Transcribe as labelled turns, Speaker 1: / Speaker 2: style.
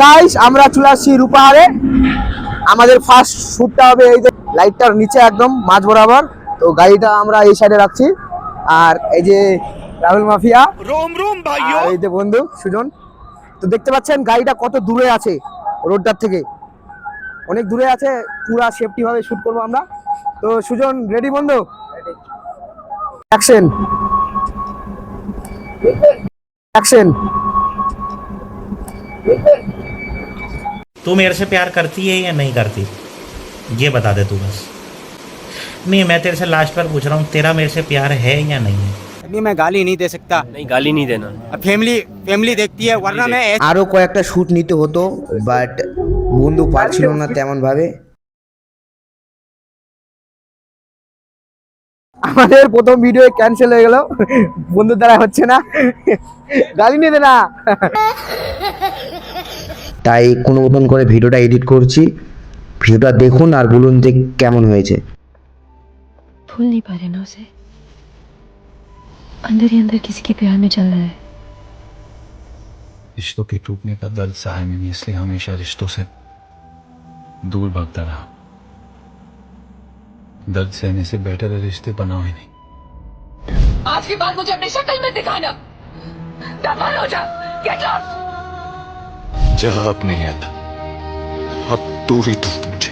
Speaker 1: Guys আমরা চলে আসছি রূপাহারে। আমাদের ফার্স্ট শুটটা হবে এই যে লাইটটার নিচে একদম মাঝ বরাবর। তো গাড়িটা আমরা এই সাইডে রাখছি। আর এই যে রাহুল মাফিয়া,
Speaker 2: रोम रोम भाइयों।
Speaker 1: আর এই যে বন্ধু সুজন। তো দেখতে পাচ্ছেন গাড়িটা কত দূরে আছে রোডটার থেকে, অনেক দূরে আছে। পুরা সেফটি ভাবে শুট করবো আমরা। তো সুজন রেডি বন্ধু? Action action.
Speaker 3: तू मेरे से प्यार करती है या नहीं करती, ये बता दे तू बस। नहीं, मैं तेरे से लास्ट बार पूछ रहा हूँ, तेरा मेरे से प्यार है या नहीं है?
Speaker 4: नहीं मैं गाली नहीं दे सकता।
Speaker 5: नहीं गाली नहीं देना।
Speaker 4: अब फैमिली देखती है वरना मैं
Speaker 1: আরো কয়েকটা শুট নিতে হতো, বাট বন্ধু পারছিল না তেমন ভাবে। আমাদের প্রথম ভিডিও ক্যান্সেল হয়ে গেল, বন্ধুর দ্বারা হচ্ছে না। গালি নিয়ে দে না। তাই কোনো মতন করে ভিডিওটা এডিট করছি। ভিডিওটা দেখুন আর বলুন যে কেমন হয়েছে।
Speaker 6: भूल नहीं पा रहे ना उसे, अंदर ही अंदर किसी के प्यार में चल रहा है।
Speaker 7: रिश्तों के टूटने का दर्द सहा मैंने, इसलिए हमेशा रिश्तों से दूर भागता रहा। दर्द सहने से बेटर है रिश्ते बनाओ ही नहीं।
Speaker 8: आज के बाद मुझे अपनी शक्ल में दिखाना। दफा हो जा, गेट लॉस्ट।
Speaker 7: जवाब नहीं आता, अब तू ही तू मुझे।